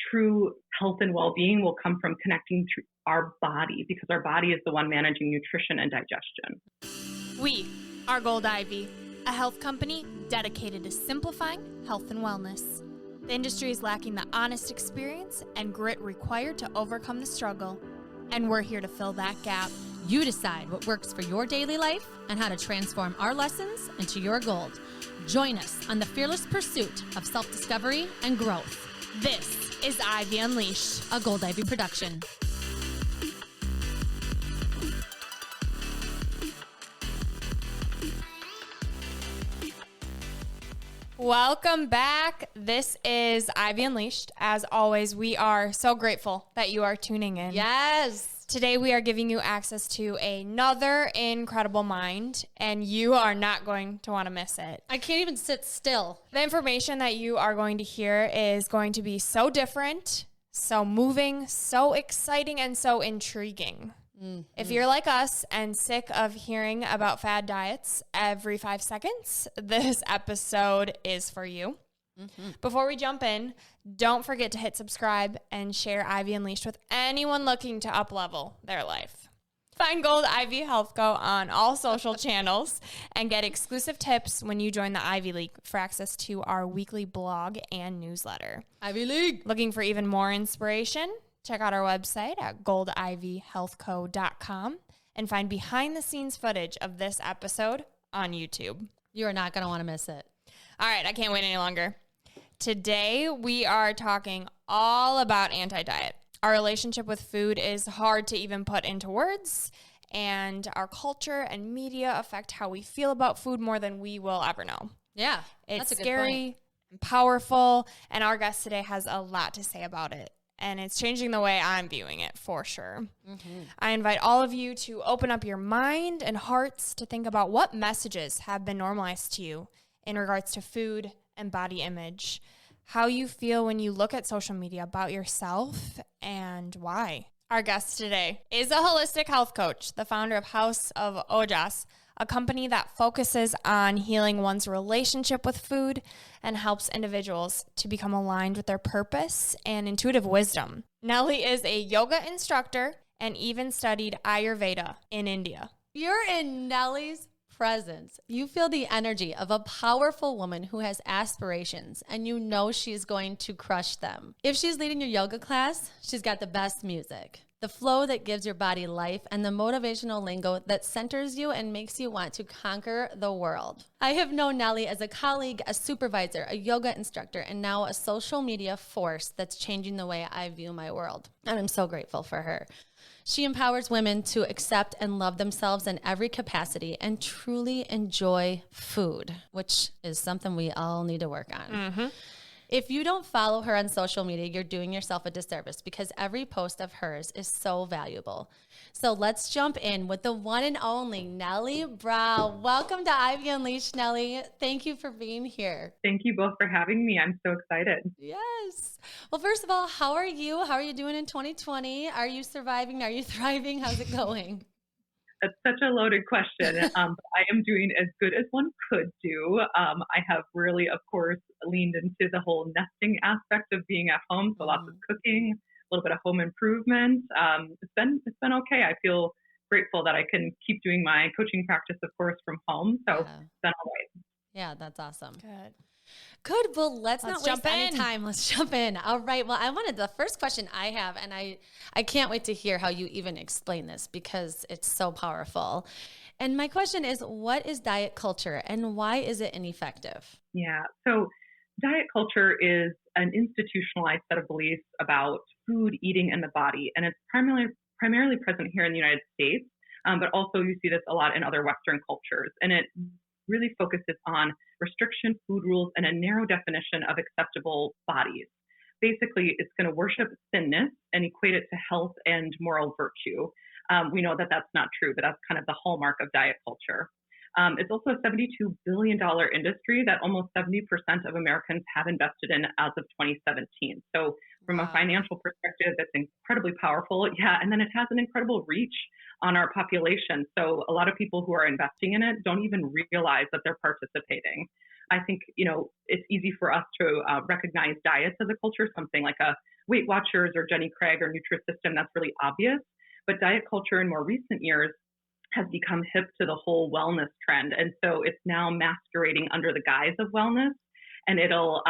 true health and well-being will come from connecting to our body, because our body is the one managing nutrition and digestion. We are Gold Ivy, a health company dedicated to simplifying health and wellness. The industry is lacking the honest experience and grit required to overcome the struggle, and we're here to fill that gap. You decide what works for your daily life and how to transform our lessons into your gold. Join us on the fearless pursuit of self-discovery and growth. This is Ivy Unleashed, a Gold Ivy production. Welcome back. This is Ivy Unleashed. As always, we are so grateful that you are tuning in. Yes. Today we are giving you access to another incredible mind, and you are not going to want to miss it. I can't even sit still. The information that you are going to hear is going to be so different, so moving, so exciting, and so intriguing. Mm-hmm. If you're like us and sick of hearing about fad diets every 5 seconds, this episode is for you. Mm-hmm. Before we jump in, don't forget to hit subscribe and share Ivy Unleashed with anyone looking to up-level their life. Find Gold Ivy Health Co. on all social channels and get exclusive tips when you join the Ivy League for access to our weekly blog and newsletter. Ivy League! Looking for even more inspiration? Check out our website at goldivyhealthco.com and find behind-the-scenes footage of this episode on YouTube. You are not going to want to miss it. All right, I can't wait any longer. Today, we are talking all about anti-diet. Our relationship with food is hard to even put into words, and our culture and media affect how we feel about food more than we will ever know. Yeah, it's scary and powerful, and our guest today has a lot to say about it. And it's changing the way I'm viewing it, for sure. Mm-hmm. I invite all of you to open up your mind and hearts to think about what messages have been normalized to you in regards to food and body image, how you feel when you look at social media about yourself, and why. Our guest today is a holistic health coach, the founder of House of Ojas, a company that focuses on healing one's relationship with food and helps individuals to become aligned with their purpose and intuitive wisdom. Nellie is a yoga instructor and even studied Ayurveda in India. You're in Nellie's presence. You feel the energy of a powerful woman who has aspirations, and you know she's going to crush them. If she's leading your yoga class, she's got the best music, the flow that gives your body life, and the motivational lingo that centers you and makes you want to conquer the world. I have known Nellie as a colleague, a supervisor, a yoga instructor, and now a social media force that's changing the way I view my world. And I'm so grateful for her. She empowers women to accept and love themselves in every capacity and truly enjoy food, which is something we all need to work on. Mm-hmm. If you don't follow her on social media, you're doing yourself a disservice because every post of hers is so valuable. So let's jump in with the one and only Nellie Brau. Welcome to Ivy Unleashed, Nellie. Thank you for being here. Thank you both for having me. I'm so excited. Yes. Well, first of all, how are you? How are you doing in 2020? Are you surviving? Are you thriving? How's it going? That's such a loaded question. I am doing as good as one could do. I have really, of course, leaned into the whole nesting aspect of being at home. So lots of cooking, a little bit of home improvement. It's been okay. I feel grateful that I can keep doing my coaching practice, of course, from home. So it's been all right. Yeah, that's awesome. Good. Well, let's not waste any time. Let's jump in. All right. Well, the first question I have, and I can't wait to hear how you even explain this because it's so powerful. And my question is, what is diet culture and why is it ineffective? Yeah. So diet culture is an institutionalized set of beliefs about food, eating, and the body. And it's primarily present here in the United States, but also you see this a lot in other Western cultures. And it really focuses on restriction, food rules, and a narrow definition of acceptable bodies. Basically, it's going to worship thinness and equate it to health and moral virtue. We know that that's not true, but that's kind of the hallmark of diet culture. It's also a $72 billion industry that almost 70% of Americans have invested in as of 2017. So from a financial perspective, it's incredibly powerful. Yeah, and then it has an incredible reach on our population. So a lot of people who are investing in it don't even realize that they're participating. I think, it's easy for us to recognize diets as a culture, something like a Weight Watchers or Jenny Craig or Nutrisystem, that's really obvious. But diet culture in more recent years has become hip to the whole wellness trend. And so it's now masquerading under the guise of wellness. And it'll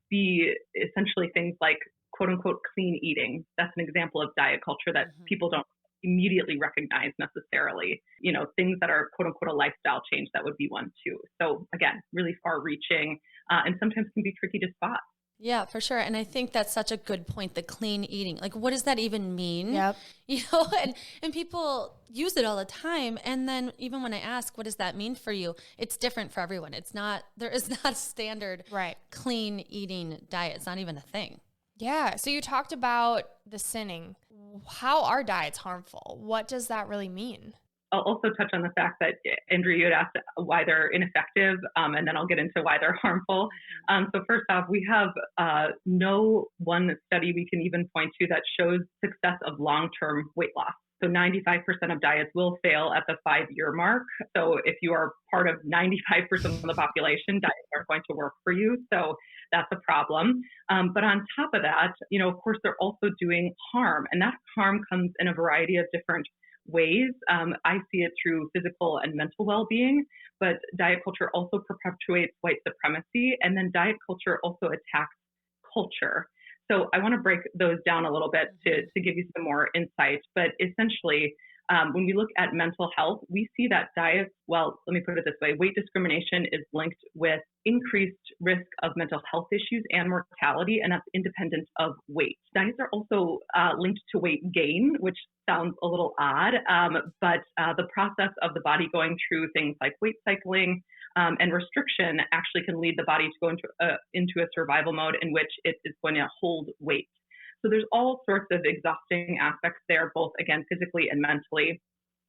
be essentially things like quote unquote clean eating. That's an example of diet culture that people don't immediately recognize necessarily. You know, things that are quote unquote a lifestyle change, that would be one too. So again, really far reaching and sometimes can be tricky to spot. Yeah, for sure. And I think that's such a good point, the clean eating. Like, what does that even mean? Yep. You know, and people use it all the time. And then even when I ask, what does that mean for you? It's different for everyone. There is not a standard clean eating diet. It's not even a thing. Yeah. So you talked about the sinning. How are diets harmful? What does that really mean? I'll also touch on the fact that, Andrea, you had asked why they're ineffective, and then I'll get into why they're harmful. So first off, we have no one study we can even point to that shows success of long-term weight loss. So 95% of diets will fail at the 5-year mark. So if you are part of 95% of the population, diets aren't going to work for you. So that's a problem. But on top of that, you know, of course, they're also doing harm. And that harm comes in a variety of different ways. I see it through physical and mental well-being, but diet culture also perpetuates white supremacy, and then diet culture also attacks culture. So I want to break those down a little bit to give you some more insight. But essentially, when we look at mental health, we see that diets, well, let me put it this way, weight discrimination is linked with increased risk of mental health issues and mortality, and that's independent of weight. Diets are also linked to weight gain, which sounds a little odd, but the process of the body going through things like weight cycling and restriction actually can lead the body to go into a survival mode in which it is going to hold weight. So there's all sorts of exhausting aspects there, both, again, physically and mentally.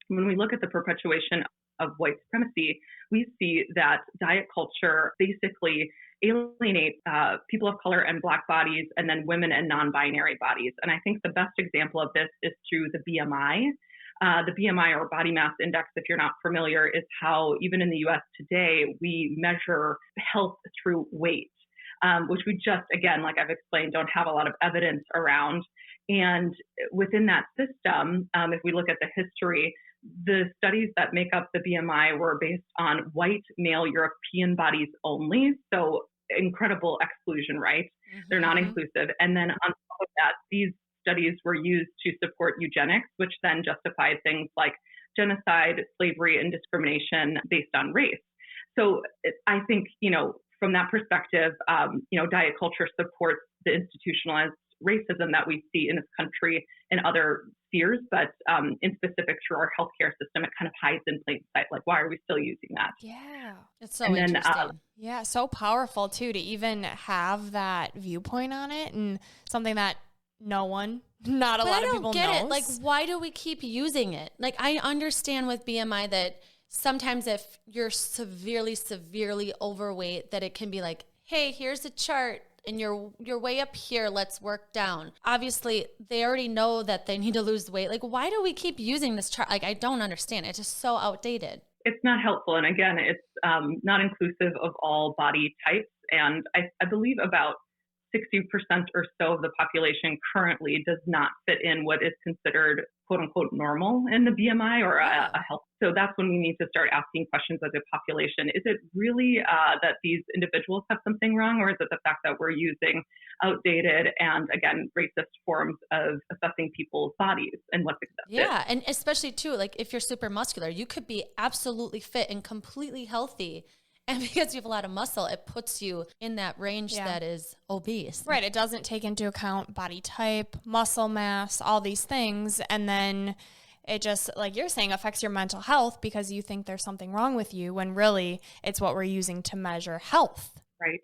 When we look at the perpetuation of white supremacy, we see that diet culture basically alienates people of color and Black bodies, and then women and non-binary bodies. And I think the best example of this is through the BMI. The BMI, or body mass index, if you're not familiar, is how even in the US today, we measure health through weight. Which we just, again, like I've explained, don't have a lot of evidence around. And within that system, if we look at the history, the studies that make up the BMI were based on white male European bodies only. So incredible exclusion, right? They're not inclusive. And then on top of that, these studies were used to support eugenics, which then justified things like genocide, slavery, and discrimination based on race. So I think, you know, from that perspective, diet culture supports the institutionalized racism that we see in this country and other spheres, but in specific through our healthcare system, it kind of hides in plain sight. Like, why are we still using that? Yeah. It's so interesting. Yeah, so powerful too, to even have that viewpoint on it, and something that not a lot of people know. But I don't get it. Like, why do we keep using it? Like, I understand with BMI that sometimes if you're severely, severely overweight, that it can be like, hey, here's a chart and you're way up here, let's work down. Obviously, they already know that they need to lose weight. Like, why do we keep using this chart? Like, I don't understand. It's just so outdated. It's not helpful. And again, it's not inclusive of all body types. And I believe about 60% or so of the population currently does not fit in what is considered quote unquote normal in the BMI or a health. So that's when we need to start asking questions as a population. Is it really that these individuals have something wrong, or is it the fact that we're using outdated and, again, racist forms of assessing people's bodies and what's accepted? Yeah, and especially too, like if you're super muscular, you could be absolutely fit and completely healthy. And because you have a lot of muscle, it puts you in that range that is obese. Right. It doesn't take into account body type, muscle mass, all these things. And then it just, like you're saying, affects your mental health because you think there's something wrong with you, when really it's what we're using to measure health. Right.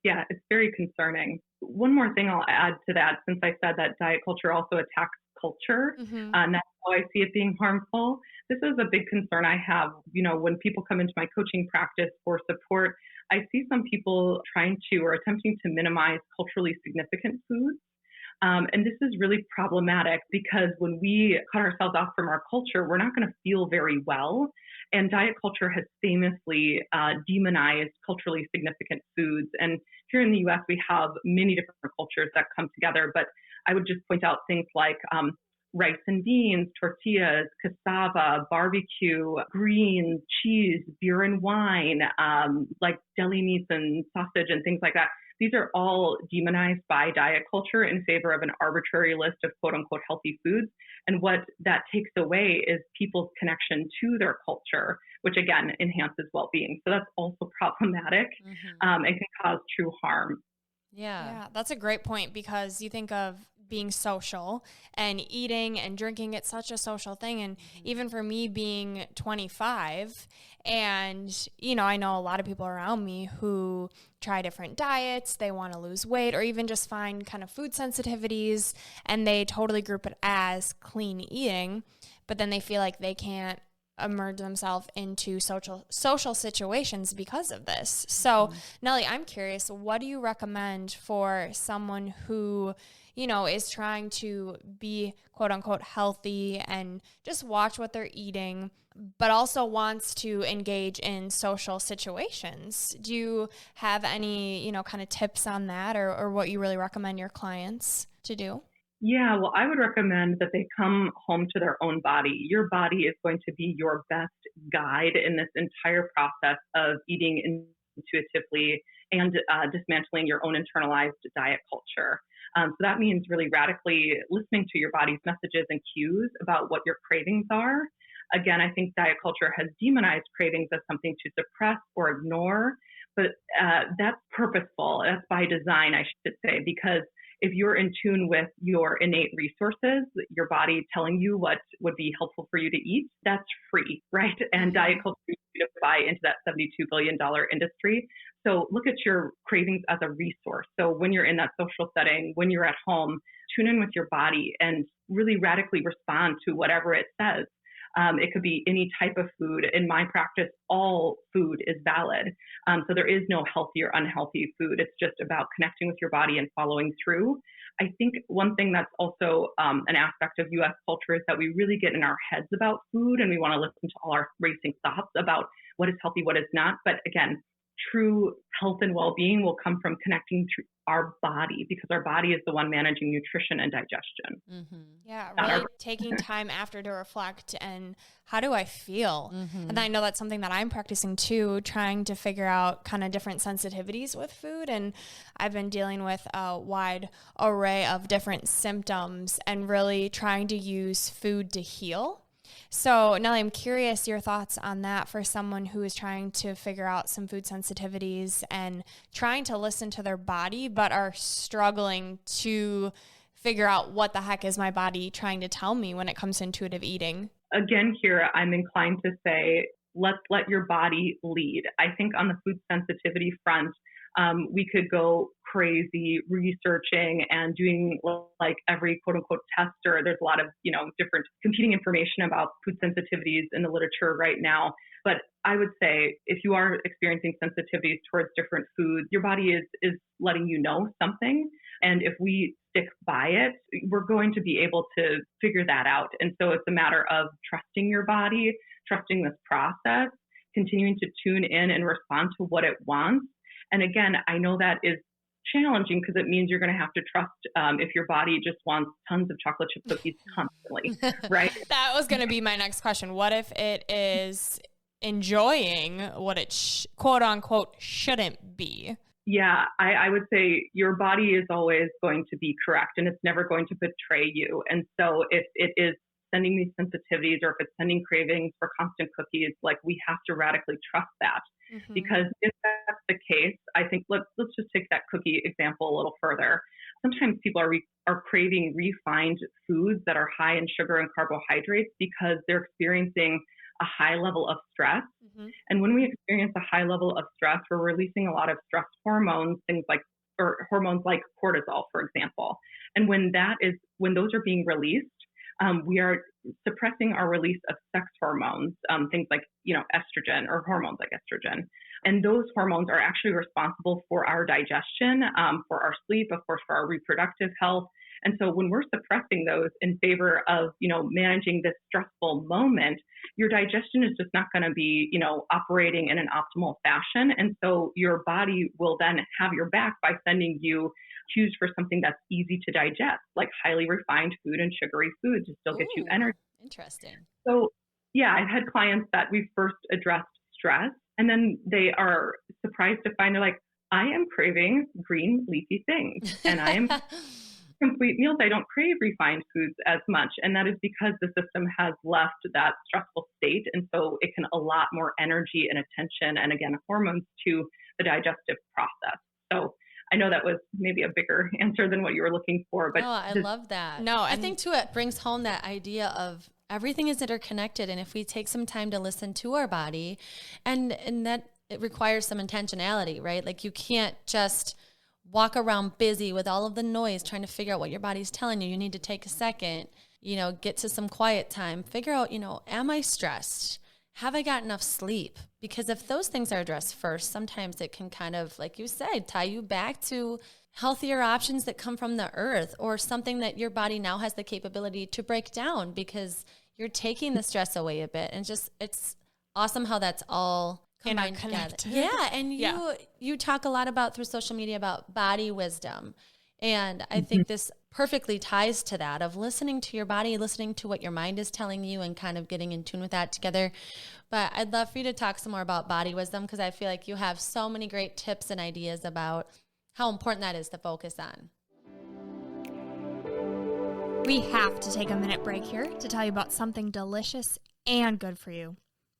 Yeah, it's very concerning. One more thing I'll add to that, since I said that diet culture also attacks culture, and that's how I see it being harmful. This is a big concern I have. You know, when people come into my coaching practice for support, I see some people trying to or attempting to minimize culturally significant foods. And this is really problematic because when we cut ourselves off from our culture, we're not going to feel very well. And diet culture has famously demonized culturally significant foods. And here in the US, we have many different cultures that come together. But I would just point out things like rice and beans, tortillas, cassava, barbecue, greens, cheese, beer and wine, like deli meats and sausage and things like that. These are all demonized by diet culture in favor of an arbitrary list of quote unquote healthy foods. And what that takes away is people's connection to their culture, which again enhances well-being. So that's also problematic and can cause true harm. Yeah, that's a great point, because you think of being social and eating and drinking, it's such a social thing. And even for me being 25, and, I know a lot of people around me who try different diets, they want to lose weight, or even just find kind of food sensitivities, and they totally group it as clean eating, but then they feel like they can't immerse themselves into social situations because of this. So, Nellie, I'm curious, what do you recommend for someone who, is trying to be quote unquote healthy and just watch what they're eating, but also wants to engage in social situations? Do you have any, kind of tips on that, or what you really recommend your clients to do? Yeah, well, I would recommend that they come home to their own body. Your body is going to be your best guide in this entire process of eating intuitively and dismantling your own internalized diet culture. So that means really radically listening to your body's messages and cues about what your cravings are. Again, I think diet culture has demonized cravings as something to suppress or ignore, but that's purposeful. That's by design, I should say, because if you're in tune with your innate resources, your body telling you what would be helpful for you to eat, that's free, right? And diet culture is to buy into that $72 billion industry. So look at your cravings as a resource. So when you're in that social setting, when you're at home, tune in with your body and really radically respond to whatever it says. It could be any type of food. In my practice, all food is valid. So there is no healthy or unhealthy food. It's just about connecting with your body and following through. I think one thing that's also an aspect of U.S. culture is that we really get in our heads about food, and we want to listen to all our racing thoughts about what is healthy, what is not. But again, true health and well-being will come from connecting to our body, because our body is the one managing nutrition and digestion. Yeah, really taking time after to reflect and how do I feel? And I know that's something that I'm practicing too, trying to figure out kind of different sensitivities with food. And I've been dealing with a wide array of different symptoms and really trying to use food to heal. So, Nellie, I'm curious your thoughts on that for someone who is trying to figure out some food sensitivities and trying to listen to their body, but are struggling to figure out what the heck is my body trying to tell me when it comes to intuitive eating. Again, here, I'm inclined to say, let's let your body lead. I think on the food sensitivity front, we could go crazy researching and doing like every quote unquote tester. There's a lot of, different competing information about food sensitivities in the literature right now. But I would say if you are experiencing sensitivities towards different foods, your body is letting you know something. And if we stick by it, we're going to be able to figure that out. And so it's a matter of trusting your body, trusting this process, continuing to tune in and respond to what it wants. And again, I know that is challenging because it means you're going to have to trust if your body just wants tons of chocolate chip cookies constantly, right? That was going to be my next question. What if it is enjoying what it quote unquote shouldn't be? Yeah, I would say your body is always going to be correct and it's never going to betray you. And so if it is sending these sensitivities or if it's sending cravings for constant cookies, like we have to radically trust that. Because if that's the case, I think let's just take that cookie example a little further. Sometimes people are craving refined foods that are high in sugar and carbohydrates because they're experiencing a high level of stress. And when we experience a high level of stress, we're releasing a lot of stress hormones, or hormones like cortisol, for example. And when those are being released, we are suppressing our release of sex hormones, things like, estrogen or hormones like estrogen. And those hormones are actually responsible for our digestion, for our sleep, of course, for our reproductive health. And so when we're suppressing those in favor of, managing this stressful moment, your digestion is just not going to be, operating in an optimal fashion. And so your body will then have your back by sending you cues for something that's easy to digest, like highly refined food and sugary food to still get you energy. Interesting. So yeah, I've had clients that we first addressed stress, and then they are surprised to find they're like, I am craving green leafy things, and I am complete meals. I don't crave refined foods as much. And that is because the system has left that stressful state. And so it can allot more energy and attention and, again, hormones to the digestive process. So I know that was maybe a bigger answer than what you were looking for. But I love that. No, I think too, it brings home that idea of everything is interconnected. And if we take some time to listen to our body, and that it requires some intentionality, right? Like you can't just walk around busy with all of the noise trying to figure out what your body's telling you. You need to take a second, get to some quiet time, figure out, am I stressed? Have I got enough sleep? Because if those things are addressed first, sometimes it can kind of, like you said, tie you back to healthier options that come from the earth, or something that your body now has the capability to break down because you're taking the stress away a bit. And just, it's awesome how that's all combined together. Yeah. And you talk a lot about through social media about body wisdom. And I think this perfectly ties to that of listening to your body, listening to what your mind is telling you, and kind of getting in tune with that together. But I'd love for you to talk some more about body wisdom, because I feel like you have so many great tips and ideas about how important that is to focus on. We have to take a minute break here to tell you about something delicious and good for you.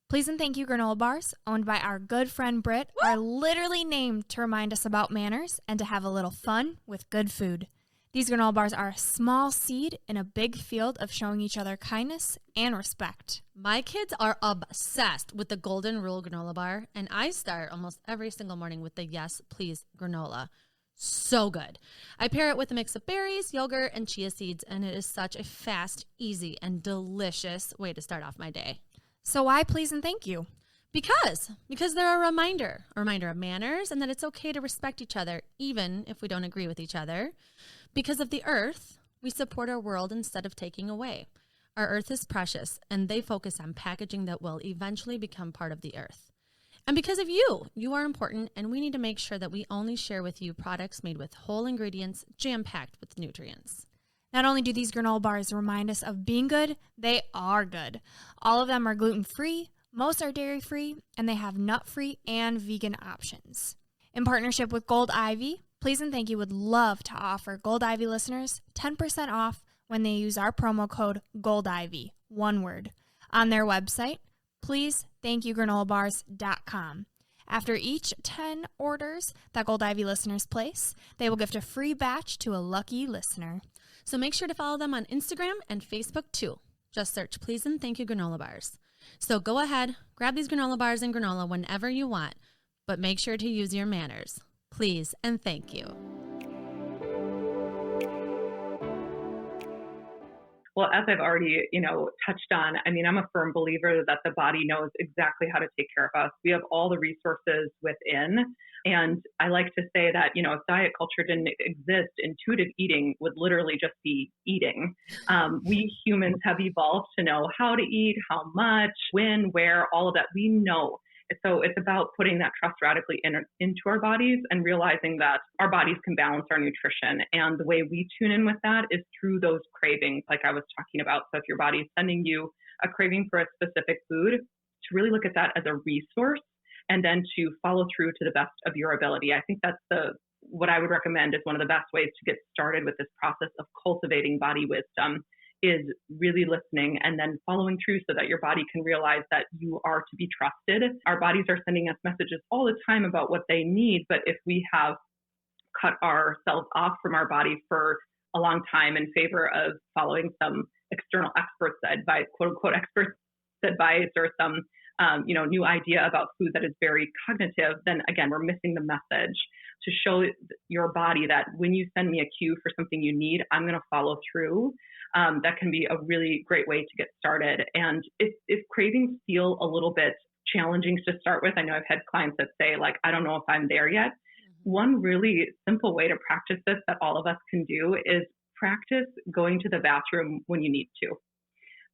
Please and thank you granola bars, owned by our good friend Britt, are literally named to remind us about manners and to have a little fun with good food. These granola bars are a small seed in a big field of showing each other kindness and respect. My kids are obsessed with the Golden Rule granola bar, and I start almost every single morning with the Yes Please granola. So good. I pair it with a mix of berries, yogurt, and chia seeds, and it is such a fast, easy, and delicious way to start off my day. So why please and thank you? Because they're a reminder of manners, and that it's okay to respect each other, even if we don't agree with each other. Because of the earth, we support our world instead of taking away. Our earth is precious, and they focus on packaging that will eventually become part of the earth. And because of you, you are important, and we need to make sure that we only share with you products made with whole ingredients, jam-packed with nutrients. Not only do these granola bars remind us of being good, they are good. All of them are gluten-free, most are dairy-free, and they have nut-free and vegan options. In partnership with Gold Ivy, Please and Thank You would love to offer Gold Ivy listeners 10% off when they use our promo code GOLDIVY, one word, on their website, pleasethankyouGranolaBars.com. After each 10 orders that Gold Ivy listeners place, they will gift a free batch to a lucky listener. So make sure to follow them on Instagram and Facebook too. Just search Please and Thank You Granola Bars. So go ahead, grab these granola bars and granola whenever you want, but make sure to use your manners. Please and thank you. Well, as I've already, touched on, I'm a firm believer that the body knows exactly how to take care of us. We have all the resources within. And I like to say that, if diet culture didn't exist, intuitive eating would literally just be eating. We humans have evolved to know how to eat, how much, when, where, all of that. We know. So it's about putting that trust radically into our bodies and realizing that our bodies can balance our nutrition. And the way we tune in with that is through those cravings, like I was talking about. So if your body is sending you a craving for a specific food, to really look at that as a resource and then to follow through to the best of your ability. I think that's what I would recommend is one of the best ways to get started with this process of cultivating body wisdom, is really listening and then following through so that your body can realize that you are to be trusted. Our bodies are sending us messages all the time about what they need, but if we have cut ourselves off from our body for a long time in favor of following some external experts' advice, quote unquote experts' advice, or some new idea about food that is very cognitive, then again, we're missing the message to show your body that when you send me a cue for something you need, I'm going to follow through. That can be a really great way to get started. And if cravings feel a little bit challenging to start with, I know I've had clients that say, like, I don't know if I'm there yet. One really simple way to practice this that all of us can do is practice going to the bathroom when you need to.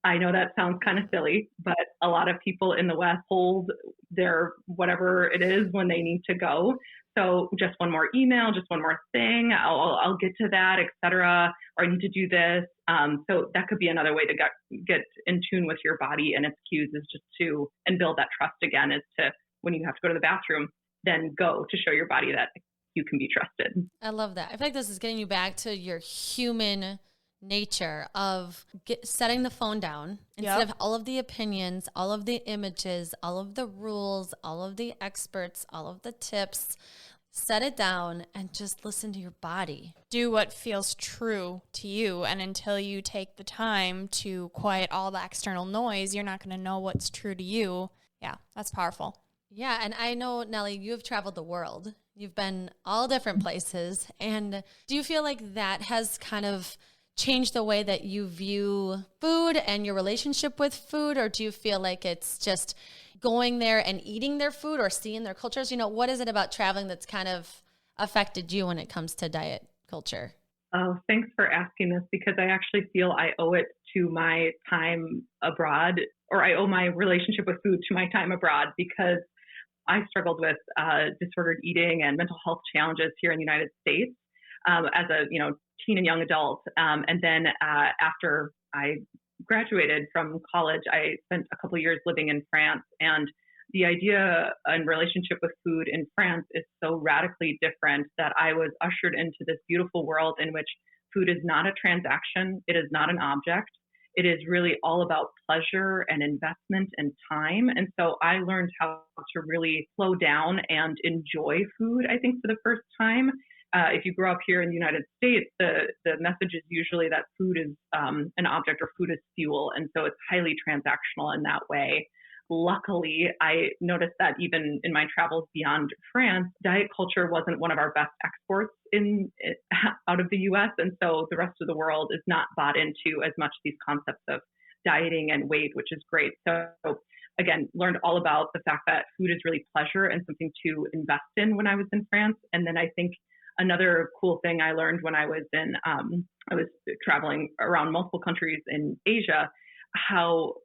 I know that sounds kind of silly, but a lot of people in the West hold their whatever it is when they need to go. So just one more email, just one more thing, I'll get to that, etc. Or I need to do this. So that could be another way to get in tune with your body and its cues, is just to, and build that trust again, is to, when you have to go to the bathroom, then go, to show your body that you can be trusted. I love that. I feel like this is getting you back to your human nature of setting the phone down instead of all of the opinions, all of the images, all of the rules, all of the experts, all of the tips. Set it down and just listen to your body. Do what feels true to you. And until you take the time to quiet all the external noise, you're not going to know what's true to you. Yeah, that's powerful. Yeah. And I know, Nellie, you have traveled the world. You've been all different places. And do you feel like that has kind of changed the way that you view food and your relationship with food? Or do you feel like it's just going there and eating their food or seeing their cultures? You know, what is it about traveling that's kind of affected you when it comes to diet culture? Oh, thanks for asking this, because I actually feel I owe it to my time abroad, or I owe my relationship with food to my time abroad, because I struggled with disordered eating and mental health challenges here in the United States as a teen and young adult. And then after I graduated from college, I spent a couple of years living in France, and the idea and relationship with food in France is so radically different that I was ushered into this beautiful world in which food is not a transaction. It is not an object. It is really all about pleasure and investment and time. And so I learned how to really slow down and enjoy food, I think, for the first time. If you grow up here in the United States, the message is usually that food is an object, or food is fuel. And so it's highly transactional in that way. Luckily, I noticed that even in my travels beyond France, diet culture wasn't one of our best exports out of the US. And so the rest of the world is not bought into as much these concepts of dieting and weight, which is great. So again, learned all about the fact that food is really pleasure and something to invest in when I was in France. And then I think another cool thing I learned when I was I was traveling around multiple countries in Asia, how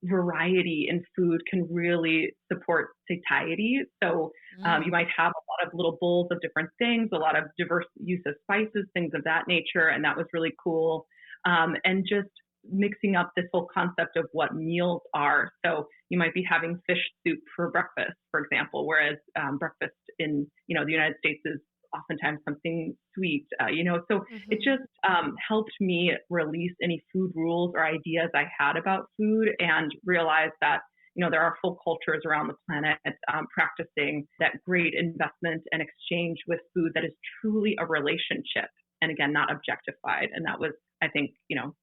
variety in food can really support satiety. So you might have a lot of little bowls of different things, a lot of diverse use of spices, things of that nature. And that was really cool. And just mixing up this whole concept of what meals are. So you might be having fish soup for breakfast, for example, whereas breakfast in the United States is oftentimes something sweet, so it just helped me release any food rules or ideas I had about food, and realize that, there are full cultures around the planet practicing that great investment and exchange with food that is truly a relationship, and again, not objectified. And that was, I think,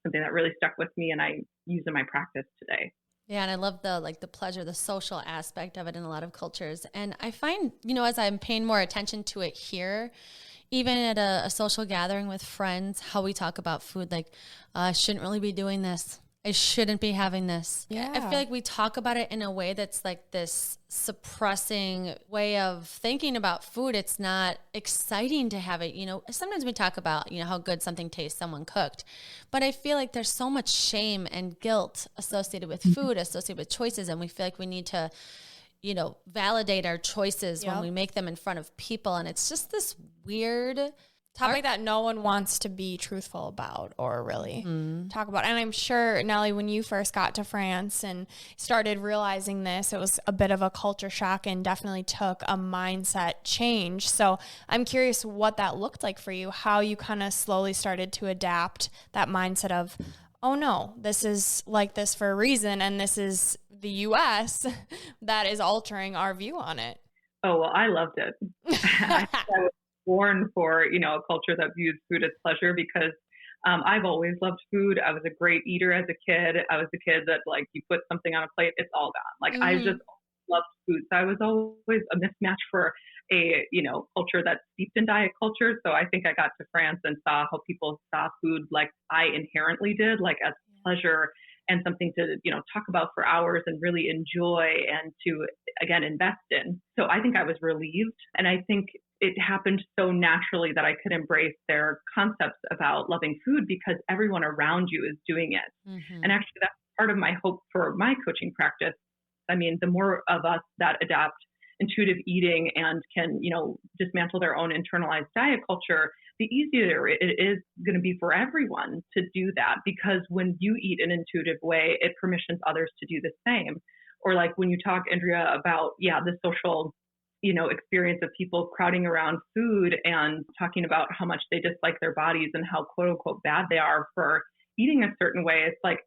something that really stuck with me and I use in my practice today. Yeah, and I love the pleasure, the social aspect of it in a lot of cultures. And I find, as I'm paying more attention to it here, even at a social gathering with friends, how we talk about food, like, I shouldn't really be doing this. I shouldn't be having this. Yeah. I feel like we talk about it in a way that's like this suppressing way of thinking about food. It's not exciting to have it. Sometimes we talk about, how good something tastes, someone cooked. But I feel like there's so much shame and guilt associated with food, associated with choices. And we feel like we need to, validate our choices when we make them in front of people. And it's just this weird topic that no one wants to be truthful about or really talk about. And I'm sure, Nellie, when you first got to France and started realizing this, it was a bit of a culture shock and definitely took a mindset change. So I'm curious what that looked like for you, how you kind of slowly started to adapt that mindset of, oh no, this is like this for a reason, and this is the US that is altering our view on it. Oh, well, I loved it. I was born for, a culture that views food as pleasure, because I've always loved food. I was a great eater as a kid. I was the kid that, like, you put something on a plate, it's all gone. Like, I just loved food. So I was always a mismatch for a, culture that's steeped in diet culture. So I think I got to France and saw how people saw food like I inherently did, like as pleasure and something to, talk about for hours and really enjoy and to, again, invest in. So I think I was relieved. And I think it happened so naturally that I could embrace their concepts about loving food because everyone around you is doing it. Mm-hmm. And actually, that's part of my hope for my coaching practice. I mean, the more of us that adapt intuitive eating and can, dismantle their own internalized diet culture, the easier it is going to be for everyone to do that. Because when you eat an intuitive way, it permissions others to do the same. Or like when you talk, Andrea, about, the social, experience of people crowding around food and talking about how much they dislike their bodies and how quote unquote bad they are for eating a certain way. It's like,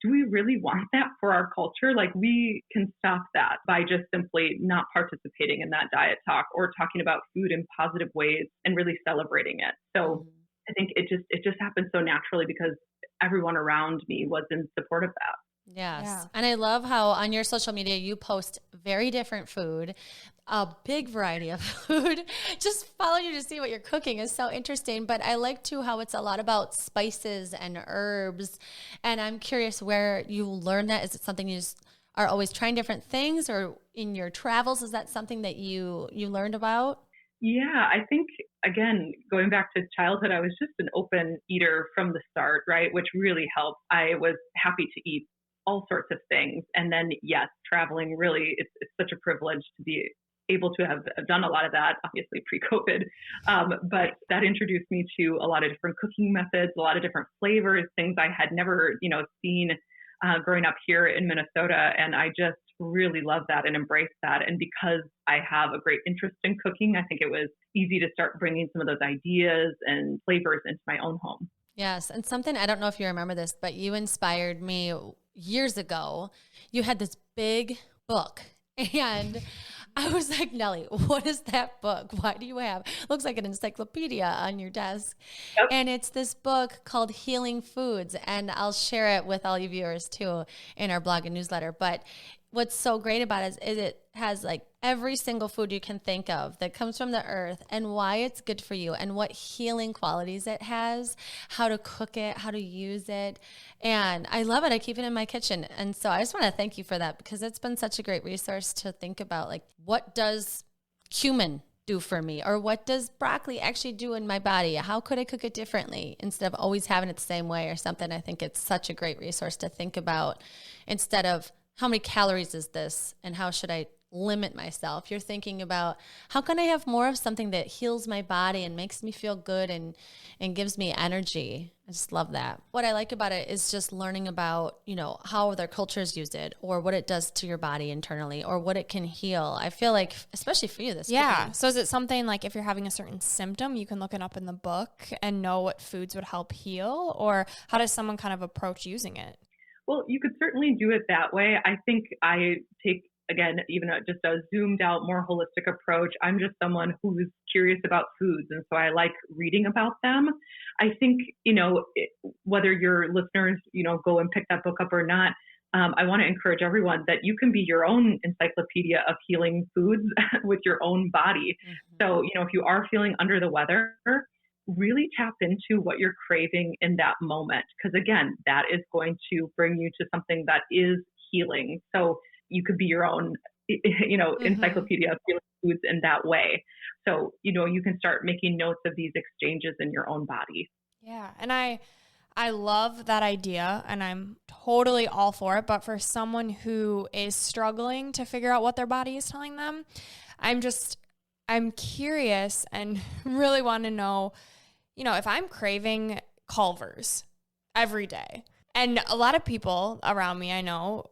do we really want that for our culture? Like, we can stop that by just simply not participating in that diet talk or talking about food in positive ways and really celebrating it. So I think it just happened so naturally because everyone around me was in support of that. Yes. Yeah. And I love how on your social media, you post very different food, a big variety of food. Just follow you to see what you're cooking is so interesting. But I like too how it's a lot about spices and herbs. And I'm curious where you learned that. Is it something you just are always trying different things, or in your travels, is that something that you learned about? Yeah, I think, again, going back to childhood, I was just an open eater from the start, right? Which really helped. I was happy to eat all sorts of things. And then, yes, traveling really, it's such a privilege to be able to have done a lot of that, obviously pre-COVID. But that introduced me to a lot of different cooking methods, a lot of different flavors, things I had never, seen growing up here in Minnesota. And I just really love that and embrace that. And because I have a great interest in cooking, I think it was easy to start bringing some of those ideas and flavors into my own home. Yes. And something, I don't know if you remember this, but you inspired me years ago. You had this big book, and I was like, Nellie, what is that book? Why do you have, looks like an encyclopedia on your desk. Yep. And it's this book called Healing Foods. And I'll share it with all you viewers too in our blog and newsletter. But what's so great about it is it has like every single food you can think of that comes from the earth and why it's good for you and what healing qualities it has, how to cook it, how to use it. And I love it. I keep it in my kitchen. And so I just want to thank you for that, because it's been such a great resource to think about, like, what does cumin do for me? Or what does broccoli actually do in my body? How could I cook it differently instead of always having it the same way or something? I think it's such a great resource to think about instead of how many calories is this and how should I limit myself. You're thinking about how can I have more of something that heals my body and makes me feel good and gives me energy. I just love that. What I like about it is just learning about, how other cultures use it or what it does to your body internally or what it can heal. I feel like, especially for you, this. Yeah. cooking. So is it something like if you're having a certain symptom, you can look it up in the book and know what foods would help heal? Or how does someone kind of approach using it? Well, you could certainly do it that way. I think I take, again, even just a zoomed out, more holistic approach. I'm just someone who's curious about foods. And so I like reading about them. I think, whether your listeners, go and pick that book up or not, I want to encourage everyone that you can be your own encyclopedia of healing foods with your own body. Mm-hmm. So, if you are feeling under the weather, really tap into what you're craving in that moment. Because again, that is going to bring you to something that is healing. So you could be your own, mm-hmm. encyclopedia of healing foods in that way. So, you can start making notes of these exchanges in your own body. Yeah. And I love that idea and I'm totally all for it. But for someone who is struggling to figure out what their body is telling them, I'm curious and really want to know, if I'm craving Culver's every day, and a lot of people around me I know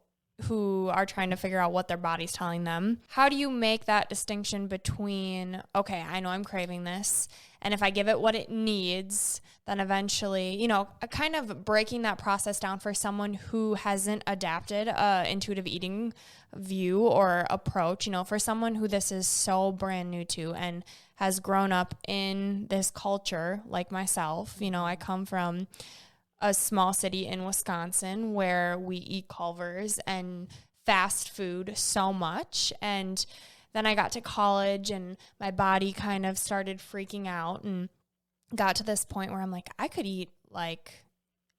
who are trying to figure out what their body's telling them, how do you make that distinction between, okay, I know I'm craving this, and if I give it what it needs, then eventually, kind of breaking that process down for someone who hasn't adapted a intuitive eating view or approach, for someone who this is so brand new to and has grown up in this culture like myself. I come from a small city in Wisconsin where we eat Culver's and fast food so much. And then I got to college and my body kind of started freaking out and got to this point where I'm like, I could eat like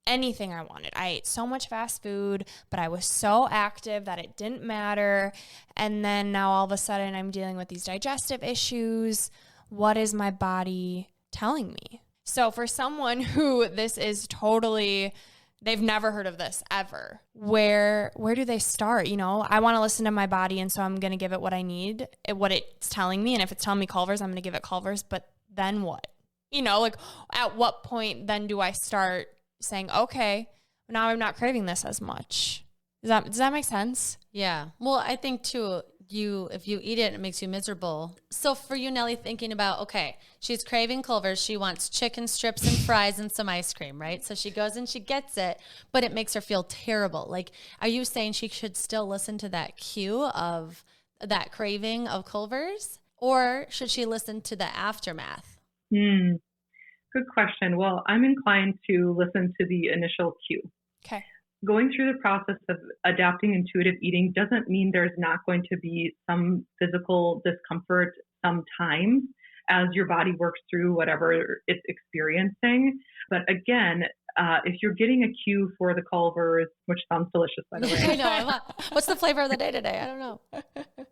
anything I wanted. I ate so much fast food, but I was so active that it didn't matter. And then now all of a sudden I'm dealing with these digestive issues. what is my body telling me? So for someone who this is totally, they've never heard of this ever, where do they start? You know, I want to listen to my body, and so I'm going to give it what I need, what it's telling me. And if it's telling me Culver's, I'm going to give it Culver's. But then what? You know, like at what point then do I start saying, okay, now I'm not craving this as much? Does that make sense? Yeah. Well, I think too, if you eat it, it makes you miserable. So for you, Nellie, thinking about, okay, she's craving Culver's. She wants chicken strips and fries and some ice cream, right? So she goes and she gets it, but it makes her feel terrible. Like, are you saying she should still listen to that cue of that craving of Culver's, or should she listen to the aftermath? Good question. Well, I'm inclined to listen to the initial cue. Okay. Going through the process of adapting intuitive eating doesn't mean there's not going to be some physical discomfort sometimes as your body works through whatever it's experiencing. But again, if you're getting a cue for the Culver's, which sounds delicious, by the way. I know. What's the flavor of the day today? I don't know.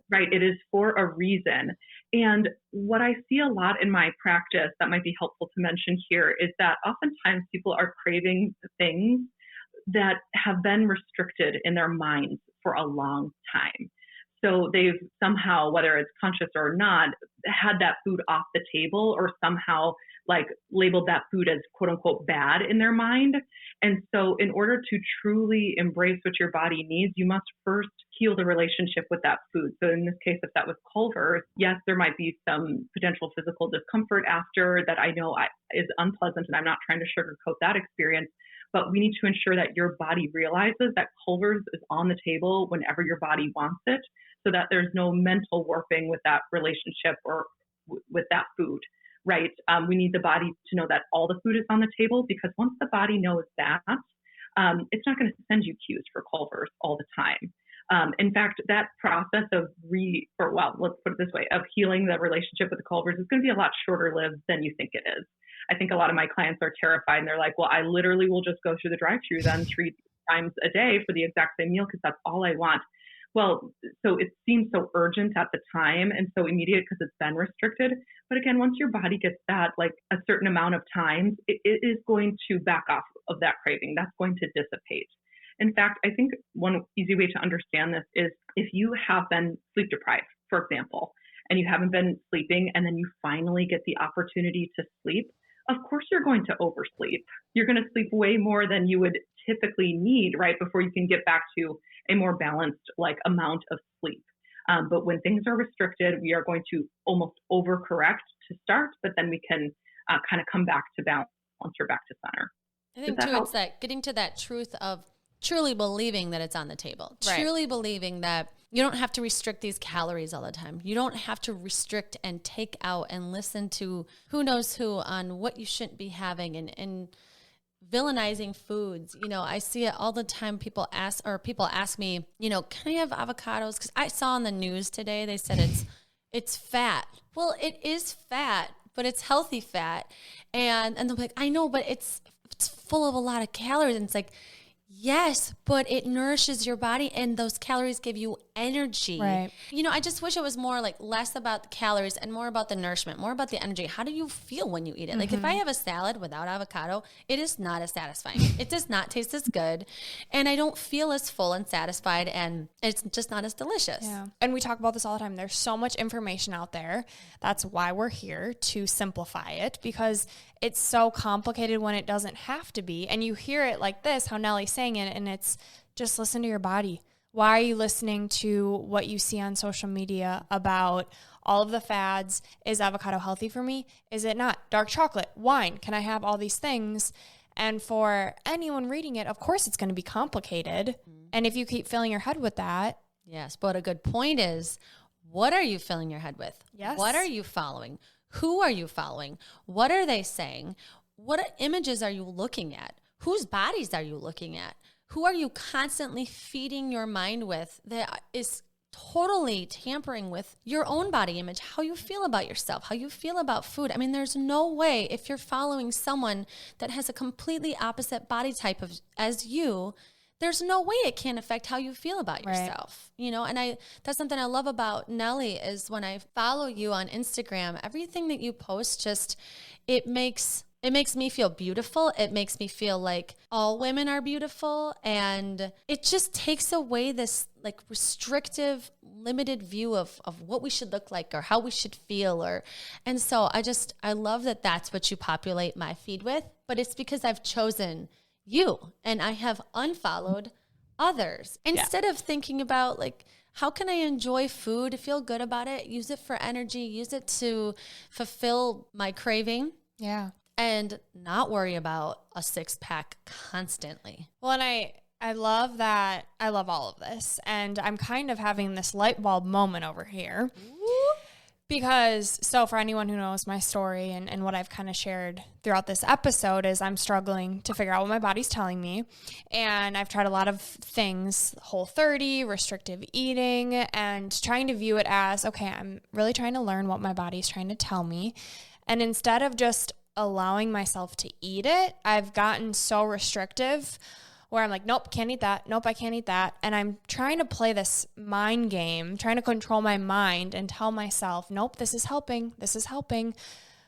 Right. It is for a reason. And what I see a lot in my practice that might be helpful to mention here is that oftentimes people are craving things that have been restricted in their minds for a long time. So they've somehow, whether it's conscious or not, had that food off the table, or somehow like labeled that food as quote unquote bad in their mind. And so in order to truly embrace what your body needs, you must first heal the relationship with that food. So in this case, if that was Culver's, yes, there might be some potential physical discomfort after that I know is unpleasant, and I'm not trying to sugarcoat that experience. But we need to ensure that your body realizes that Culver's is on the table whenever your body wants it, so that there's no mental warping with that relationship or with that food, right? We need the body to know that all the food is on the table, because once the body knows that, it's not going to send you cues for Culver's all the time. In fact, that process of let's put it this way, of healing the relationship with the Culver's is going to be a lot shorter lived than you think it is. I think a lot of my clients are terrified, and they're like, well, I literally will just go through the drive-thru then 3 times a day for the exact same meal because that's all I want. Well, so it seems so urgent at the time and so immediate because it's been restricted. But again, once your body gets that, like a certain amount of times, it is going to back off of that craving. That's going to dissipate. In fact, I think one easy way to understand this is if you have been sleep deprived, for example, and you haven't been sleeping, and then you finally get the opportunity to sleep, of course you're going to oversleep. You're going to sleep way more than you would typically need, right, before you can get back to a more balanced amount of sleep. But when things are restricted, we are going to almost overcorrect to start, but then we can kind of come back to balance or back to center. I think too, it's that getting to that truth of truly believing that it's on the table, right. Truly believing that you don't have to restrict these calories all the time. You don't have to restrict and take out and listen to who knows who on what you shouldn't be having and villainizing foods. You know, I see it all the time. People ask me, you know, can I have avocados? Because I saw on the news today, they said it's fat. Well, it is fat, but it's healthy fat. And they're like, I know, but it's full of a lot of calories. And it's like, yes, but it nourishes your body and those calories give you energy. Right. You know, I just wish it was more less about the calories and more about the nourishment, more about the energy. How do you feel when you eat it? Like if I have a salad without avocado, it is not as satisfying. It does not taste as good. And I don't feel as full and satisfied, and it's just not as delicious. Yeah. And we talk about this all the time. There's so much information out there. That's why we're here, to simplify it, because it's so complicated when it doesn't have to be. And you hear it like this, how Nellie's saying it, and it's just listen to your body. Why are you listening to what you see on social media about all of the fads? Is avocado healthy for me? Is it not? Dark chocolate, wine, can I have all these things? And for anyone reading it, of course it's going to be complicated. And if you keep filling your head with that. Yes, but a good point is, what are you filling your head with? Yes. What are you following? Who are you following? What are they saying? What images are you looking at? Whose bodies are you looking at? Who are you constantly feeding your mind with that is totally tampering with your own body image, how you feel about yourself, how you feel about food? I mean, there's no way, if you're following someone that has a completely opposite body type as you, there's no way it can't affect how you feel about yourself, you know? And that's something I love about Nellie is when I follow you on Instagram, everything that you post it makes me feel beautiful. It makes me feel like all women are beautiful. And it just takes away this like restrictive, limited view of what we should look like or how we should feel. And so I love that that's what you populate my feed with, but it's because I've chosen you and I have unfollowed others instead of thinking about like, how can I enjoy food, feel good about it, use it for energy, use it to fulfill my craving. Yeah. And not worry about a 6-pack constantly. Well, and I love that. I love all of this. And I'm kind of having this light bulb moment over here. Because, so for anyone who knows my story and what I've kind of shared throughout this episode is I'm struggling to figure out what my body's telling me. And I've tried a lot of things, Whole30, restrictive eating, and trying to view it as, okay, I'm really trying to learn what my body's trying to tell me. And instead of just allowing myself to eat it, I've gotten so restrictive where I'm like, nope, can't eat that. Nope, I can't eat that. And I'm trying to play this mind game, trying to control my mind and tell myself, nope, this is helping. This is helping.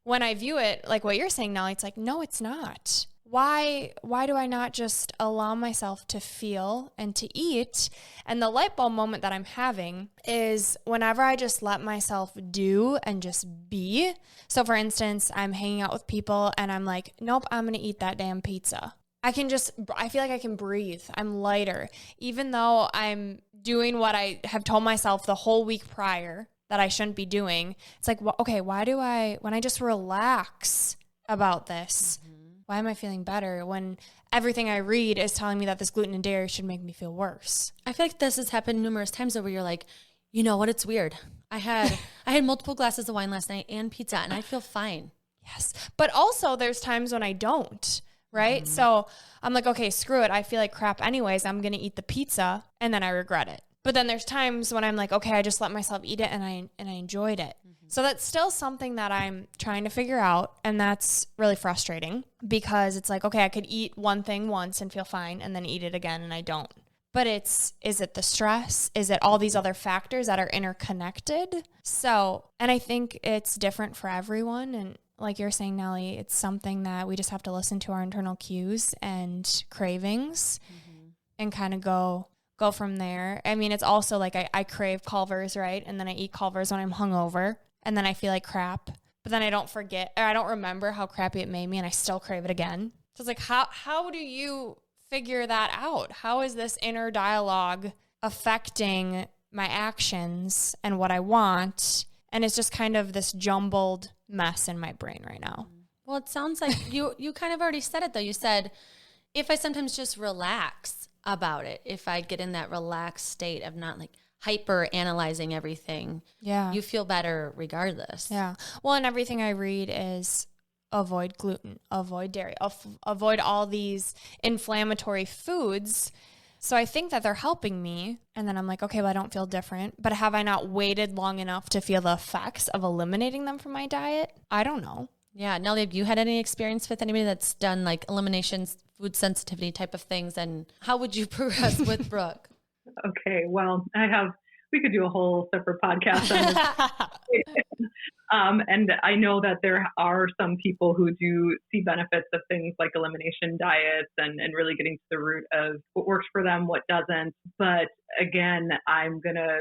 When I view it, like what you're saying, Nellie, it's like, no, it's not. Why do I not just allow myself to feel and to eat? And the light bulb moment that I'm having is whenever I just let myself do and just be. So for instance, I'm hanging out with people and I'm like, nope, I'm going to eat that damn pizza. I feel like I can breathe. I'm lighter. Even though I'm doing what I have told myself the whole week prior that I shouldn't be doing. It's like, okay, when I just relax about this, why am I feeling better when everything I read is telling me that this gluten and dairy should make me feel worse? I feel like this has happened numerous times where you're like, you know what, it's weird. I had multiple glasses of wine last night and pizza and I feel fine. Yes. But also there's times when I don't. Right? So I'm like, okay, screw it. I feel like crap anyways. I'm going to eat the pizza and then I regret it. But then there's times when I'm like, okay, I just let myself eat it and I enjoyed it. So that's still something that I'm trying to figure out. And that's really frustrating because it's like, okay, I could eat one thing once and feel fine and then eat it again and I don't. But is it the stress? Is it all these other factors that are interconnected? So, and I think it's different for everyone. And like you're saying, Nellie, it's something that we just have to listen to our internal cues and cravings and kind of go from there. I mean, it's also like I crave Culver's, right? And then I eat Culver's when I'm hungover and then I feel like crap, but then I don't forget or I don't remember how crappy it made me and I still crave it again. So it's like, how do you figure that out? How is this inner dialogue affecting my actions and what I want? And it's just kind of this jumbled mess in my brain right now. Well, it sounds like you kind of already said it though. You said, if I sometimes just relax about it, if I get in that relaxed state of not like hyper analyzing everything, you feel better regardless. Yeah. Well, and everything I read is avoid gluten, avoid dairy, avoid all these inflammatory foods. So I think that they're helping me. And then I'm like, okay, well, I don't feel different. But have I not waited long enough to feel the effects of eliminating them from my diet? I don't know. Yeah. Nellie, have you had any experience with anybody that's done like eliminations, food sensitivity type of things? And how would you progress with Brooke? Okay. Well, we could do a whole separate podcast on this. And I know that there are some people who do see benefits of things like elimination diets and really getting to the root of what works for them, what doesn't. But again, I'm going to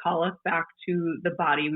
call us back to the body.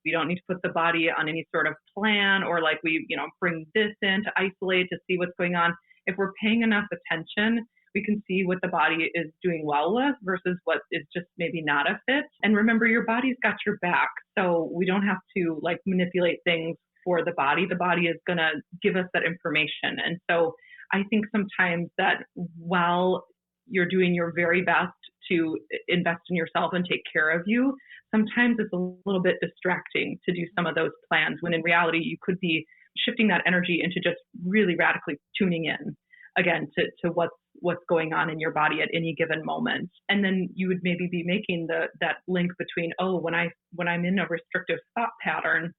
We don't need to put the body on any sort of plan or like we, bring this in to isolate to see what's going on. If we're paying enough attention, we can see what the body is doing well with versus what is just maybe not a fit. And remember, your body's got your back. So we don't have to like manipulate things for the body. The body is going to give us that information. And so I think sometimes that while you're doing your very best to invest in yourself and take care of you, sometimes it's a little bit distracting to do some of those plans when in reality you could be shifting that energy into just really radically tuning in again to what's going on in your body at any given moment. And then you would maybe be making that link between, when I'm in a restrictive thought pattern,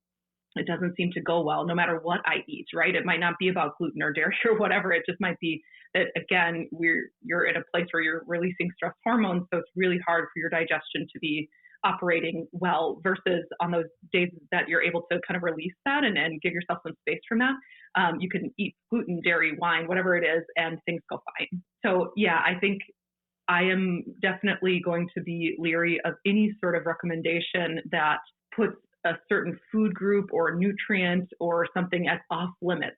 it doesn't seem to go well no matter what I eat, right? It might not be about gluten or dairy or whatever. It just might be that, again, you're in a place where you're releasing stress hormones. So it's really hard for your digestion to be operating well, versus on those days that you're able to kind of release that and give yourself some space from that. You can eat gluten, dairy, wine, whatever it is, and things go fine. So yeah, I think I am definitely going to be leery of any sort of recommendation that puts a certain food group or nutrient or something as off limits,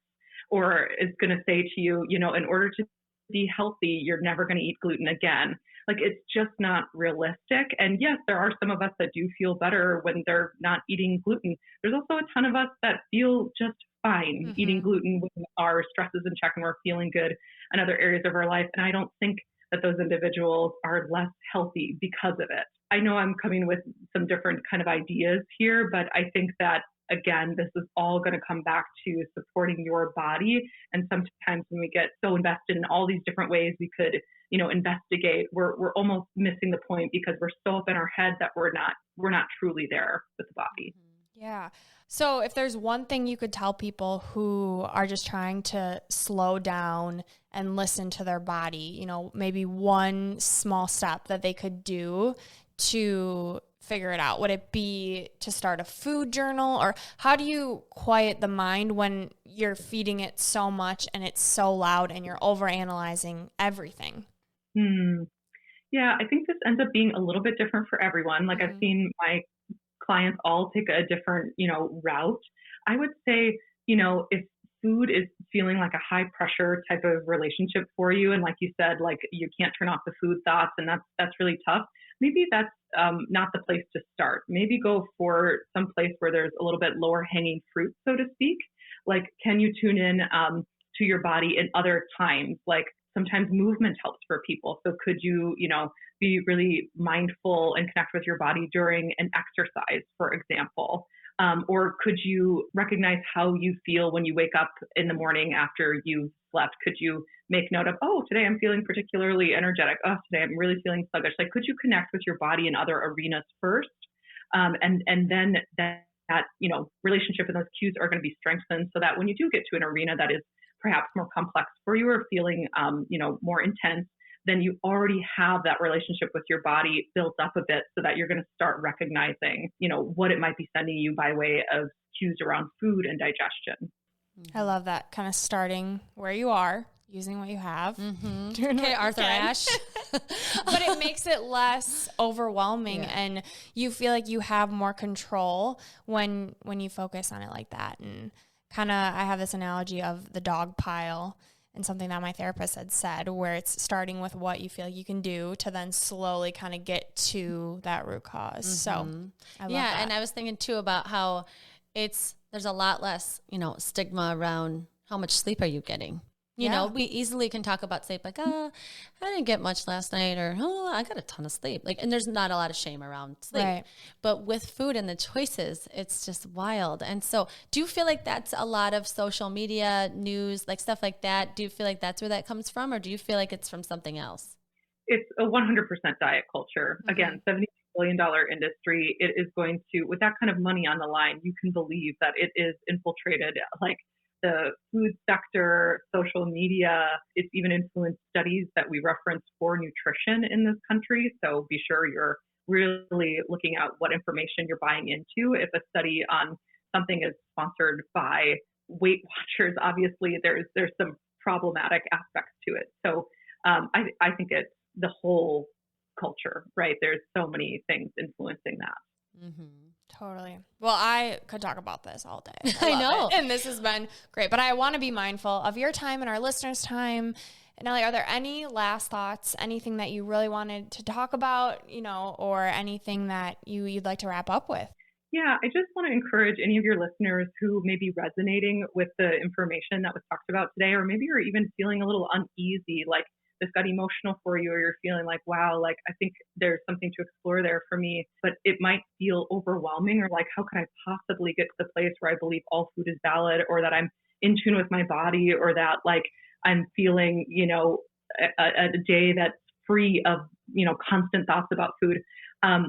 or is going to say to you, in order to be healthy, you're never going to eat gluten again. Like, it's just not realistic. And yes, there are some of us that do feel better when they're not eating gluten. There's also a ton of us that feel just fine eating gluten when our stress is in check and we're feeling good in other areas of our life. And I don't think that those individuals are less healthy because of it. I know I'm coming with some different kind of ideas here, but I think that, again, this is all going to come back to supporting your body. And sometimes when we get so invested in all these different ways we could, investigate, we're almost missing the point because we're so up in our head that we're not truly there with the body. Yeah. So if there's one thing you could tell people who are just trying to slow down and listen to their body, maybe one small step that they could do to figure it out, would it be to start a food journal, or how do you quiet the mind when you're feeding it so much and it's so loud and you're overanalyzing everything? Yeah, I think this ends up being a little bit different for everyone. Like, I've seen my clients all take a different, route. I would say, if food is feeling like a high pressure type of relationship for you, and like you said, like, you can't turn off the food thoughts, and that's really tough. Maybe that's not the place to start. Maybe go for some place where there's a little bit lower hanging fruit, so to speak. Like, can you tune in to your body in other times? Like, sometimes movement helps for people. So could you, be really mindful and connect with your body during an exercise, for example? Or could you recognize how you feel when you wake up in the morning after you've slept? Could you make note of, oh, today I'm feeling particularly energetic. Oh, today I'm really feeling sluggish. Like, could you connect with your body in other arenas first? And then that, relationship and those cues are going to be strengthened so that when you do get to an arena that is perhaps more complex for you or feeling, more intense, then you already have that relationship with your body built up a bit so that you're going to start recognizing, what it might be sending you by way of cues around food and digestion. I love that, kind of starting where you are, using what you have. Okay, Arthur Ashe. But it makes it less overwhelming, and you feel like you have more control when you focus on it like that. And kind of, I have this analogy of the dog pile, and something that my therapist had said, where it's starting with what you feel like you can do to then slowly kind of get to that root cause. So I love that. And I was thinking too about how there's a lot less, stigma around how much sleep are you getting. You know, we easily can talk about sleep, like, I didn't get much last night, or, I got a ton of sleep. Like, and there's not a lot of shame around sleep. Right. But with food and the choices, it's just wild. And so do you feel like that's a lot of social media news, like stuff like that? Do you feel like that's where that comes from, or do you feel like it's from something else? It's a 100% diet culture. Again, $70 billion industry. It is going to, with that kind of money on the line, you can believe that it is infiltrated, like, the food sector, social media. It's even influenced studies that we reference for nutrition in this country. So be sure you're really looking at what information you're buying into. If a study on something is sponsored by Weight Watchers, obviously there's some problematic aspects to it. So I think it's the whole culture, right? There's so many things influencing that. Totally. Well, I could talk about this all day. I know. And this has been great, but I want to be mindful of your time and our listeners' time. Nellie, are there any last thoughts, anything that you really wanted to talk about, or anything that you'd like to wrap up with? Yeah, I just want to encourage any of your listeners who may be resonating with the information that was talked about today, or maybe you're even feeling a little uneasy, like this got emotional for you, or you're feeling like, wow, like, I think there's something to explore there for me, but it might feel overwhelming, or like, how can I possibly get to the place where I believe all food is valid, or that I'm in tune with my body, or that, like, I'm feeling, a day that's free of constant thoughts about food,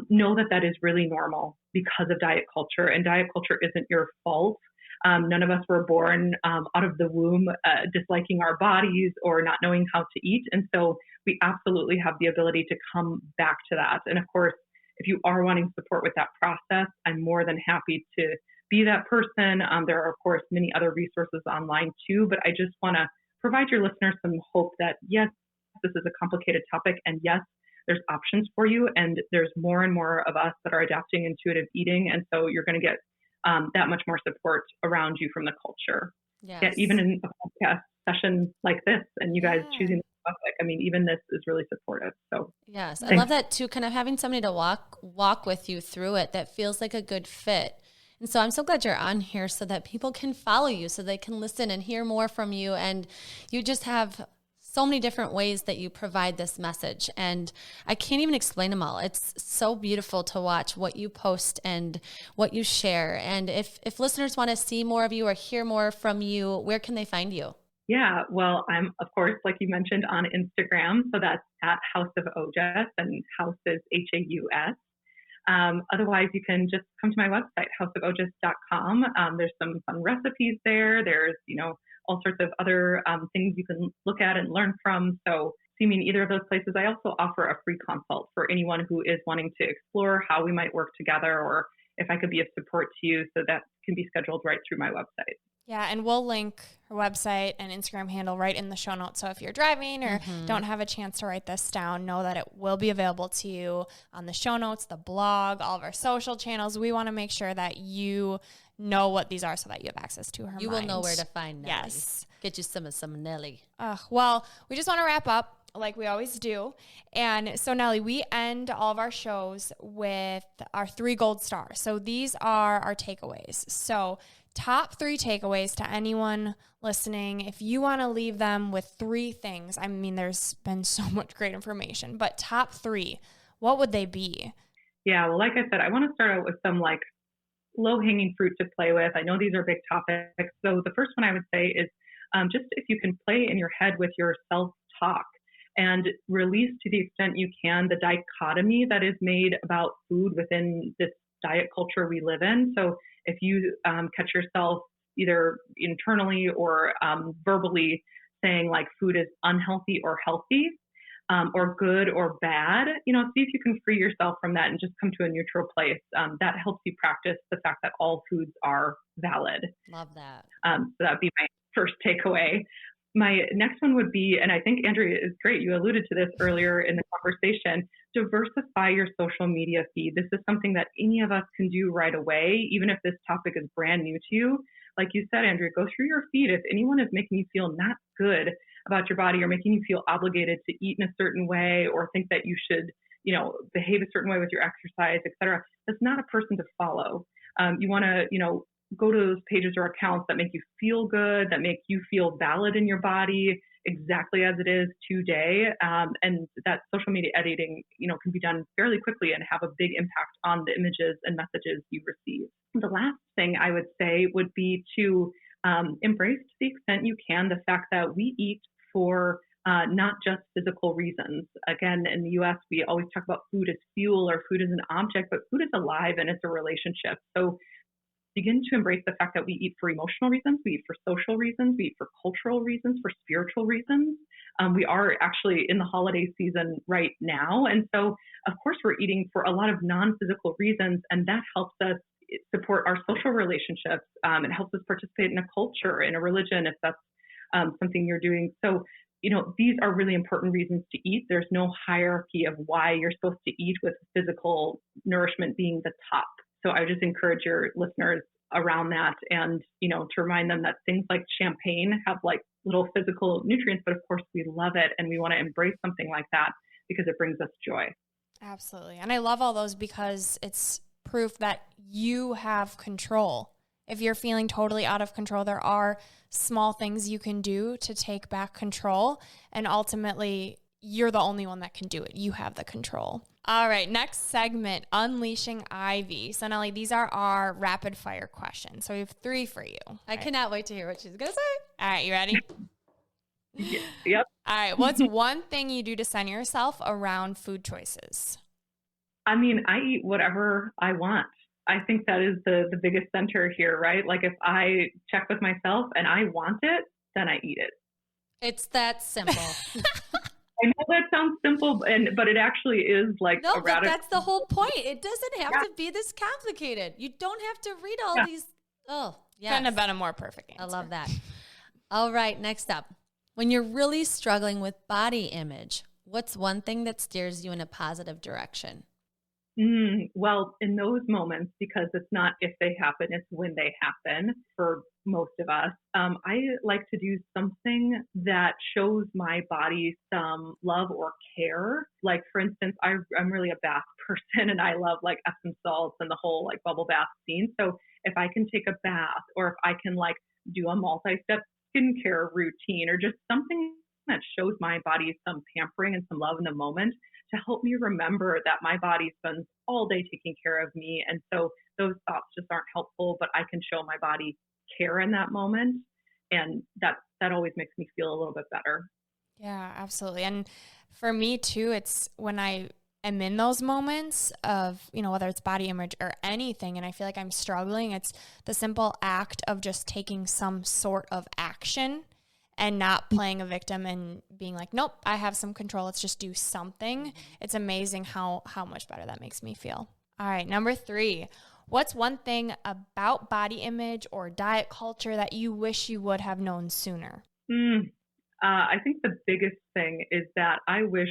know that that is really normal because of diet culture, and diet culture isn't your fault. None of us were born out of the womb disliking our bodies or not knowing how to eat. And so we absolutely have the ability to come back to that. And of course, if you are wanting support with that process, I'm more than happy to be that person. There are, of course, many other resources online too, but I just want to provide your listeners some hope that, yes, this is a complicated topic, and yes, there's options for you, and there's more and more of us that are adapting intuitive eating, and so you're going to get that much more support around you from the culture. Yes. Yeah, even in a podcast session like this, and you guys choosing the topic, I mean, even this is really supportive. So yes, I love that too, kind of having somebody to walk with you through it that feels like a good fit. And so I'm so glad you're on here so that people can follow you, so they can listen and hear more from you. And you just have so many different ways that you provide this message. And I can't even explain them all. It's so beautiful to watch what you post and what you share. And if listeners want to see more of you or hear more from you, where can they find you? Yeah, well, I'm, of course, like you mentioned, on Instagram. So that's at House of Ojas, and House is Haus. Otherwise, you can just come to my website, houseofojas.com. There's some fun recipes there. There's, all sorts of other things you can look at and learn from. So see me in either of those places. I also offer a free consult for anyone who is wanting to explore how we might work together, or if I could be of support to you. So that can be scheduled right through my website. Yeah, and we'll link her website and Instagram handle right in the show notes. So if you're driving or don't have a chance to write this down, know that it will be available to you on the show notes, the blog, all of our social channels. We want to make sure that you know what these are so that you have access to her You will know where to find Nellie. Yes. Get you some Nellie. Well, we just want to wrap up like we always do. And so, Nellie, we end all of our shows with our 3 gold stars. So these are our takeaways. So top 3 takeaways to anyone listening. If you want to leave them with 3 things, I mean, there's been so much great information, but top 3, what would they be? Yeah, well, like I said, I want to start out with some low-hanging fruit to play with. I know these are big topics. So the first one I would say is just if you can play in your head with your self-talk and release to the extent you can the dichotomy that is made about food within this diet culture we live in. So if you catch yourself either internally or verbally saying food is unhealthy or healthy, or good or bad, see if you can free yourself from that and just come to a neutral place. That helps you practice the fact that all foods are valid. Love that. So that would be my first takeaway. My next one would be, and I think Andrea is great, you alluded to this earlier in the conversation, diversify your social media feed. This is something that any of us can do right away, even if this topic is brand new to you. Like you said, Andrea, go through your feed. If anyone is making you feel not good about your body or making you feel obligated to eat in a certain way or think that you should, behave a certain way with your exercise, et cetera, that's not a person to follow. You want to, go to those pages or accounts that make you feel good, that make you feel valid in your body exactly as it is today. And that social media editing, can be done fairly quickly and have a big impact on the images and messages you receive. The last thing I would say would be to embrace to the extent you can the fact that we eat for not just physical reasons. Again, in the US, we always talk about food as fuel or food as an object, but food is alive and it's a relationship. So begin to embrace the fact that we eat for emotional reasons, we eat for social reasons, we eat for cultural reasons, for spiritual reasons. We are actually in the holiday season right now. And so, of course, we're eating for a lot of non-physical reasons, and that helps us support our social relationships. It helps us participate in a culture, in a religion, if that's something you're doing. So, these are really important reasons to eat. There's no hierarchy of why you're supposed to eat, with physical nourishment being the top. So I would just encourage your listeners around that and, to remind them that things like champagne have little physical nutrients, but of course we love it and we want to embrace something like that because it brings us joy. Absolutely. And I love all those because it's proof that you have control. If you're feeling totally out of control, there are small things you can do to take back control. And ultimately, you're the only one that can do it. You have the control. All right, next segment, Unleashing Ivy. So, Nellie, these are our rapid fire questions. So we have 3 for you. I cannot wait to hear what she's going to say. All right, you ready? Yep. All right. What's one thing you do to center yourself around food choices? I mean, I eat whatever I want. I think that is the biggest center here, right? Like if I check with myself and I want it, then I eat it. It's that simple. I know that sounds simple, but it actually is like No, a but that's the whole point. It doesn't have to be this complicated. You don't have to read all these. Oh, yeah. Couldn't have been a more perfect answer. I love that. All right, next up. When you're really struggling with body image, what's one thing that steers you in a positive direction? Well, in those moments, because it's not if they happen, it's when they happen for most of us, I like to do something that shows my body some love or care. Like, for instance, I'm really a bath person and I love like Epsom salts and the whole like bubble bath scene. So if I can take a bath or if I can like do a multi-step skincare routine or just something that shows my body some pampering and some love in the moment to help me remember that my body spends all day taking care of me. And so those thoughts just aren't helpful, but I can show my body care in that moment. And that always makes me feel a little bit better. Yeah, absolutely. And for me too, it's when I am in those moments of, whether it's body image or anything, and I feel like I'm struggling, it's the simple act of just taking some sort of action and not playing a victim and being like, nope, I have some control. Let's just do something. It's amazing how much better that makes me feel. All right, number 3. What's one thing about body image or diet culture that you wish you would have known sooner? I think the biggest thing is that I wish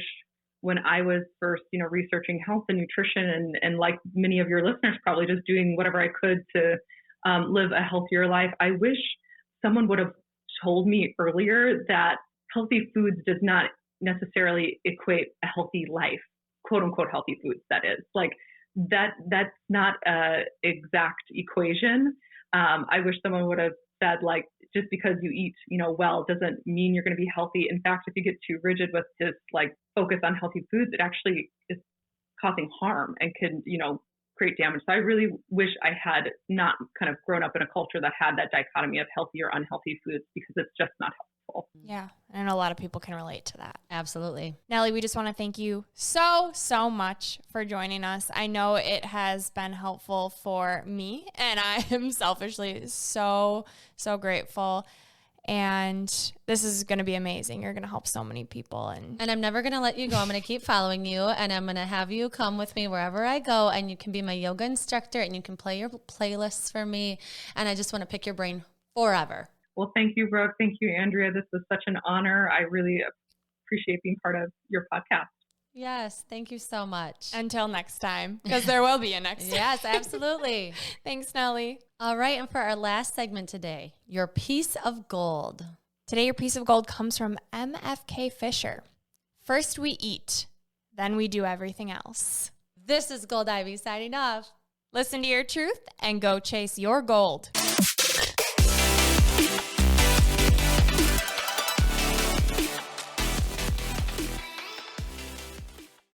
when I was first, researching health and nutrition and like many of your listeners, probably just doing whatever I could to live a healthier life, I wish someone would have told me earlier that healthy foods does not necessarily equate a healthy life, quote unquote healthy foods. That is like that's not a exact equation. I wish someone would have said like, just because you eat, well, doesn't mean you're going to be healthy. In fact, if you get too rigid with this like focus on healthy foods, it actually is causing harm and can, create damage. So I really wish I had not kind of grown up in a culture that had that dichotomy of healthy or unhealthy foods, because it's just not helpful. Yeah. I know a lot of people can relate to that. Absolutely. Nellie, we just want to thank you so much for joining us. I know it has been helpful for me, and I am selfishly so grateful. And this is going to be amazing. You're going to help so many people. And I'm never going to let you go. I'm going to keep following you, and I'm going to have you come with me wherever I go, and you can be my yoga instructor, and you can play your playlists for me. And I just want to pick your brain forever. Well, thank you, Brooke. Thank you, Andrea. This was such an honor. I really appreciate being part of your podcast. Yes, thank you so much. Until next time, because there will be a next time. Yes, absolutely. Thanks, Nellie. All right, and for our last segment today, your piece of gold. Today, your piece of gold comes from MFK Fisher. First we eat, then we do everything else. This is Gold Ivy signing off. Listen to your truth and go chase your gold.